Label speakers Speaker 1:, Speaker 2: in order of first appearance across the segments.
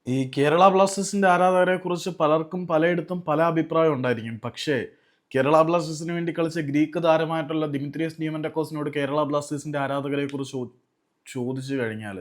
Speaker 1: ഈ കേരള ബ്ലാസ്റ്റേഴ്സിന്റെ ആരാധകരെ കുറിച്ച് പലർക്കും പലയിടത്തും പല അഭിപ്രായം ഉണ്ടായിരിക്കും. പക്ഷേ കേരള ബ്ലാസ്റ്റേഴ്സിന് വേണ്ടി കളിച്ച ഗ്രീക്ക് താരമായിട്ടുള്ള ദിമിത്രിയസ് നിയമന്റക്കോസിനോട് കേരള ബ്ലാസ്റ്റേഴ്സിന്റെ ആരാധകരെ കുറിച്ച് ചോദിച്ചു കഴിഞ്ഞാൽ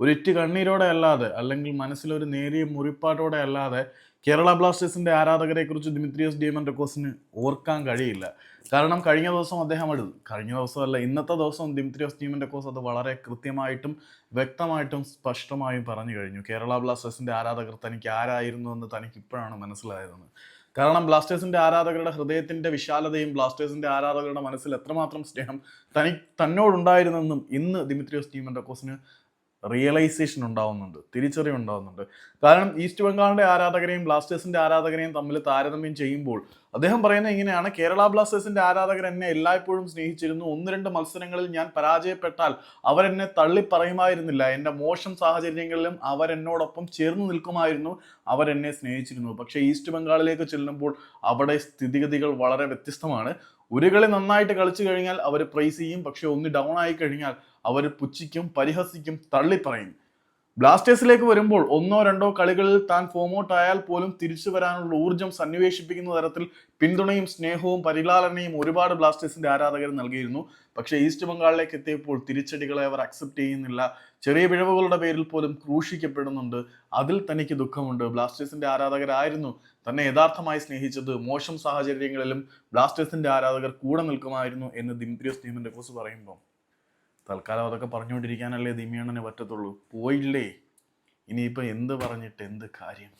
Speaker 1: ഒരിറ്റ് കണ്ണീരോടെ അല്ലാതെ, അല്ലെങ്കിൽ മനസ്സിലൊരു നേരിയ മുറിപ്പാട്ടോടെ അല്ലാതെ കേരള ബ്ലാസ്റ്റേഴ്സിന്റെ ആരാധകരെ കുറിച്ച് ദിമിത്രിയസ് ഡിയമന്റക്കോസിന് ഓർക്കാൻ കഴിയില്ല. കാരണം കഴിഞ്ഞ ദിവസം അദ്ദേഹം കഴിഞ്ഞ ദിവസമല്ല, ഇന്നത്തെ ദിവസം ദിമിത്രിയോസ് ഡിയമന്റക്കോസ് അത് വളരെ കൃത്യമായിട്ടും വ്യക്തമായിട്ടും സ്പഷ്ടമായും പറഞ്ഞു കഴിഞ്ഞു. കേരള ബ്ലാസ്റ്റേഴ്സിന്റെ ആരാധകർ തനിക്ക് ആരായിരുന്നു എന്ന് തനിക്ക് ഇപ്പോഴാണ് മനസ്സിലായതെന്ന്. കാരണം ബ്ലാസ്റ്റേഴ്സിന്റെ ആരാധകരുടെ ഹൃദയത്തിന്റെ വിശാലതയും ബ്ലാസ്റ്റേഴ്സിന്റെ ആരാധകരുടെ മനസ്സിൽ എത്രമാത്രം സ്നേഹം തന്നോടുണ്ടായിരുന്നെന്നും ഇന്ന് ദിമിത്രിയോസ് ഡിയമന്റക്കോസിന് റിയലൈസേഷൻ ഉണ്ടാവുന്നുണ്ട്, തിരിച്ചറിവുണ്ടാവുന്നുണ്ട്. കാരണം ഈസ്റ്റ് ബംഗാളിന്റെ ആരാധകരെയും ബ്ലാസ്റ്റേഴ്സിന്റെ ആരാധകരെയും തമ്മിൽ താരതമ്യം ചെയ്യുമ്പോൾ അദ്ദേഹം പറയുന്നത് ഇങ്ങനെയാണ്: കേരള ബ്ലാസ്റ്റേഴ്സിന്റെ ആരാധകർ എന്നെ എല്ലായ്പ്പോഴും സ്നേഹിച്ചിരുന്നു. 1-2 മത്സരങ്ങളിൽ ഞാൻ പരാജയപ്പെട്ടാൽ അവരെന്നെ തള്ളിപ്പറയുമായിരുന്നില്ല. എൻ്റെ മോശം സാഹചര്യങ്ങളിലും അവരെന്നോടൊപ്പം ചേർന്ന് നിൽക്കുമായിരുന്നു. അവരെന്നെ സ്നേഹിച്ചിരുന്നു. പക്ഷേ ഈസ്റ്റ് ബംഗാളിലേക്ക് ചെല്ലുമ്പോൾ അവിടെ സ്ഥിതിഗതികൾ വളരെ വ്യത്യസ്തമാണ്. ഒരു കളി നന്നായിട്ട് കളിച്ചു കഴിഞ്ഞാൽ അവർ പ്രൈസ് ചെയ്യും. പക്ഷെ ഒന്ന് ഡൗൺ ആയി കഴിഞ്ഞാൽ അവർ പുച്ഛിക്കും, പരിഹസിക്കും, തള്ളിപ്പറയും. ബ്ലാസ്റ്റേഴ്സിലേക്ക് വരുമ്പോൾ 1-2 കളികളിൽ താൻ ഫോം ഔട്ട് ആയാൽ പോലും തിരിച്ചു വരാനുള്ള ഊർജ്ജം സന്നിവേശിപ്പിക്കുന്ന തരത്തിൽ പിന്തുണയും സ്നേഹവും പരിലാളനയും ഒരുപാട് ബ്ലാസ്റ്റേഴ്സിന്റെ ആരാധകർ നൽകിയിരുന്നു. പക്ഷേ ഈസ്റ്റ് ബംഗാളിലേക്ക് എത്തിയപ്പോൾ തിരിച്ചടികളെ അവർ അക്സെപ്റ്റ് ചെയ്യുന്നില്ല. ചെറിയ പിഴവുകളുടെ പേരിൽ പോലും ക്രൂശിക്കപ്പെടുന്നുണ്ട്. അതിൽ തനിക്ക് ദുഃഖമുണ്ട്. ബ്ലാസ്റ്റേഴ്സിന്റെ ആരാധകരായിരുന്നു തന്നെ യഥാർത്ഥമായി സ്നേഹിച്ചത്. മോശം സാഹചര്യങ്ങളിലും ബ്ലാസ്റ്റേഴ്സിന്റെ ആരാധകർ കൂടെ നിൽക്കുമായിരുന്നു എന്ന് ദിമിത്രിയോസ് നിയമന്റക്കോസ് പറയുമ്പോൾ തൽക്കാലം അതൊക്കെ പറഞ്ഞുകൊണ്ടിരിക്കാനല്ലേ ദിമിയണ്ണന് പറ്റത്തുള്ളൂ. പോയില്ലേ, ഇനിയിപ്പോൾ എന്ത് പറഞ്ഞിട്ട് എന്ത് കാര്യം?